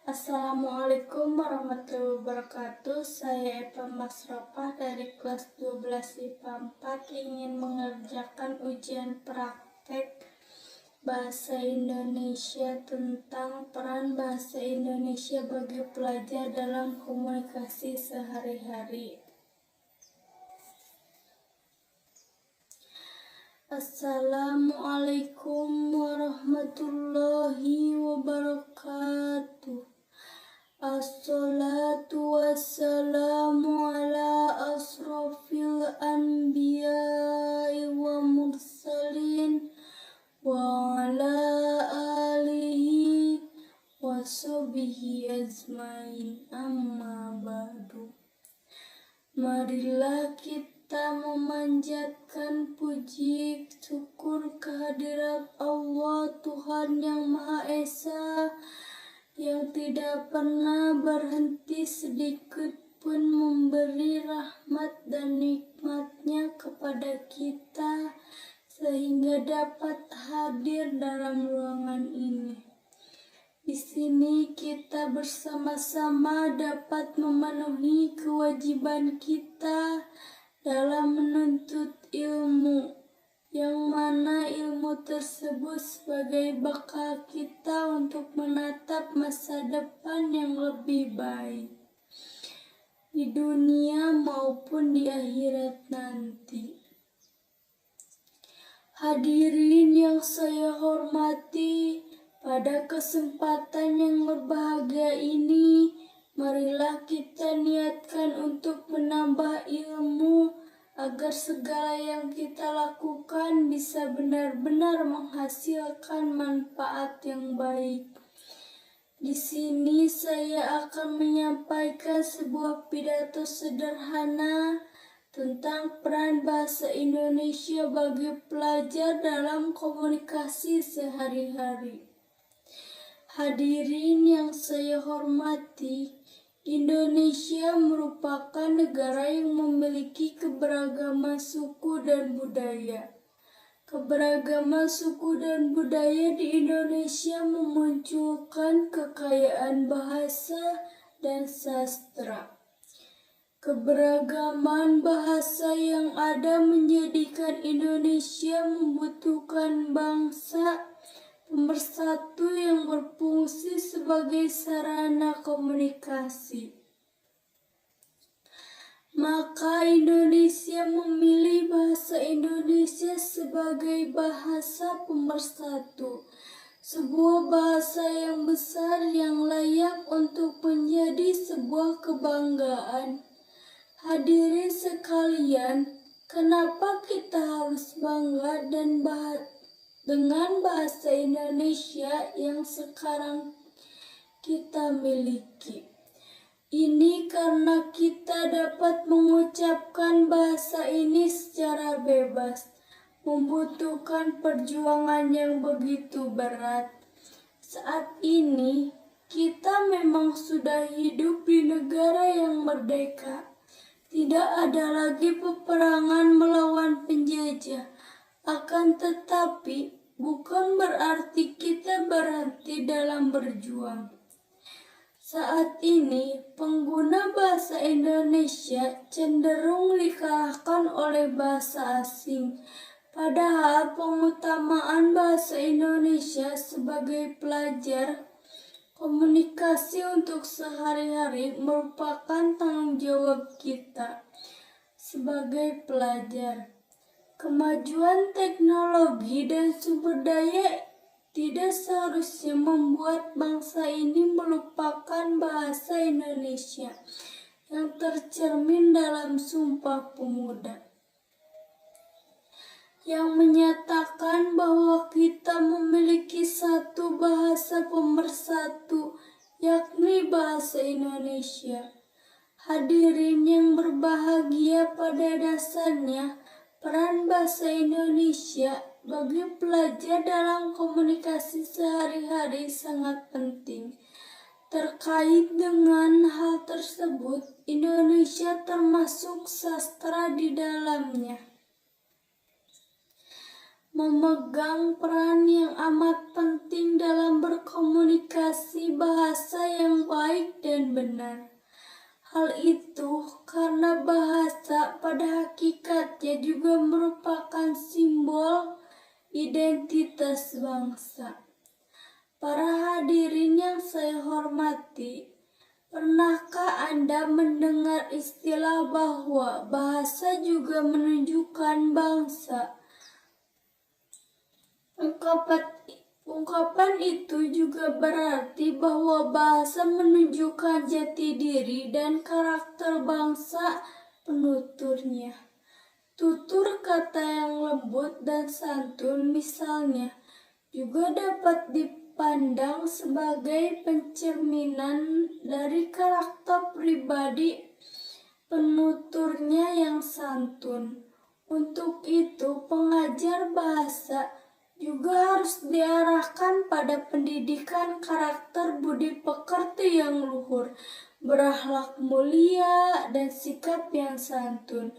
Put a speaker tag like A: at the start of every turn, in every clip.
A: Assalamualaikum warahmatullahi wabarakatuh. Saya Eva Masrofah dari kelas 12 IPA 4 ingin mengerjakan ujian praktek Bahasa Indonesia tentang peran Bahasa Indonesia bagi pelajar dalam komunikasi sehari-hari. Assalamualaikum warahmatullahi wabarakatuh. Assalatu wassalamu ala asrofil anbiya'i wa mursalin wa ala alihi wa sahbihi ajmain, amma ba'du. Marilah kita memanjatkan puji syukur kehadirat Allah Tuhan yang Maha Esa, yang tidak pernah berhenti sedikit pun memberi rahmat dan nikmatnya kepada kita sehingga dapat hadir dalam ruangan ini. Di sini kita bersama-sama dapat memenuhi kewajiban kita dalam menuntut ilmu, yang mana ilmu tersebut sebagai bekal kita untuk menatap masa depan yang lebih baik di dunia maupun di akhirat nanti. Hadirin yang saya hormati, pada kesempatan yang berbahagia ini, marilah kita niatkan untuk menambah ilmu agar segala yang kita lakukan bisa benar-benar menghasilkan manfaat yang baik. Di sini saya akan menyampaikan sebuah pidato sederhana tentang peran Bahasa Indonesia bagi pelajar dalam komunikasi sehari-hari. Hadirin yang saya hormati, Indonesia merupakan negara yang memiliki keberagaman suku dan budaya. Keberagaman suku dan budaya di Indonesia memunculkan kekayaan bahasa dan sastra. Keberagaman bahasa yang ada menjadikan Indonesia membutuhkan bangsa pemersatu yang berfungsi sebagai sarana komunikasi. Maka Indonesia memilih bahasa Indonesia sebagai bahasa pemersatu, sebuah bahasa yang besar yang layak untuk menjadi sebuah kebanggaan. Hadirin sekalian, kenapa kita harus bangga dan dengan bahasa Indonesia yang sekarang kita miliki? Ini karena kita dapat mengucapkan bahasa ini secara bebas, membutuhkan perjuangan yang begitu berat. Saat ini, kita memang sudah hidup di negara yang merdeka. Tidak ada lagi peperangan melawan penjajah. Akan tetapi, bukan berarti kita berhenti dalam berjuang. Saat ini, pengguna bahasa Indonesia cenderung dikalahkan oleh bahasa asing. Padahal pengutamaan bahasa Indonesia sebagai pelajar komunikasi untuk sehari-hari merupakan tanggung jawab kita sebagai pelajar. Kemajuan teknologi dan sumber daya tidak seharusnya membuat bangsa ini melupakan bahasa Indonesia yang tercermin dalam Sumpah Pemuda, yang menyatakan bahwa kita memiliki satu bahasa pemersatu, yakni bahasa Indonesia. Hadirin yang berbahagia, pada dasarnya peran bahasa Indonesia bagi pelajar dalam komunikasi sehari-hari sangat penting. Terkait dengan hal tersebut, Indonesia termasuk sastra di dalamnya. memegang peran yang amat penting dalam berkomunikasi bahasa yang baik dan benar. Hal itu karena bahasa pada hakikatnya juga merupakan simbol identitas bangsa. Para hadirin yang saya hormati, pernahkah Anda mendengar istilah bahwa bahasa juga menunjukkan bangsa? Ungkapan itu juga berarti bahwa bahasa menunjukkan jati diri dan karakter bangsa penuturnya. Tutur kata yang lembut dan santun misalnya juga dapat dipandang sebagai pencerminan dari karakter pribadi penuturnya yang santun. Untuk itu, pengajar bahasa juga harus diarahkan pada pendidikan karakter budi pekerti yang luhur, berakhlak mulia, dan sikap yang santun.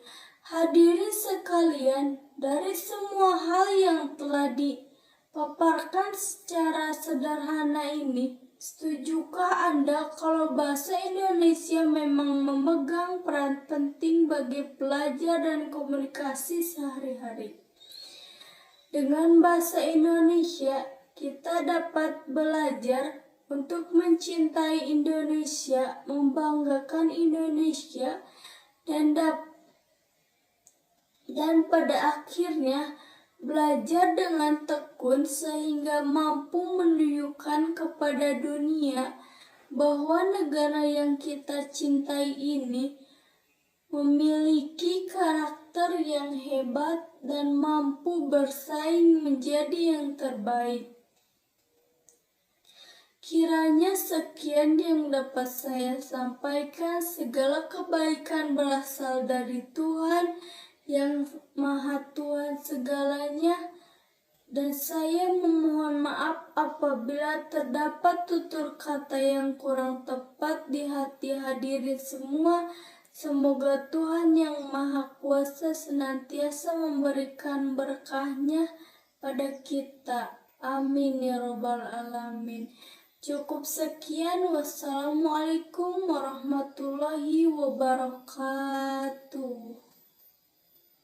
A: Hadirin sekalian, dari semua hal yang telah dipaparkan secara sederhana ini, setujukah Anda kalau bahasa Indonesia memang memegang peran penting bagi pelajar dan komunikasi sehari-hari? Dengan bahasa Indonesia, kita dapat belajar untuk mencintai Indonesia, membanggakan Indonesia, dan pada akhirnya belajar dengan tekun sehingga mampu menunjukkan kepada dunia bahwa negara yang kita cintai ini memiliki karakter yang hebat dan mampu bersaing menjadi yang terbaik. Kiranya sekian yang dapat saya sampaikan. Segala kebaikan berasal dari Tuhan yang Maha Tuhan segalanya, dan saya memohon maaf apabila terdapat tutur kata yang kurang tepat di hati hadirin semua. Semoga Tuhan yang Maha Kuasa senantiasa memberikan berkahnya pada kita. Amin ya robbal alamin. Cukup sekian. Wassalamualaikum warahmatullahi wabarakatuh.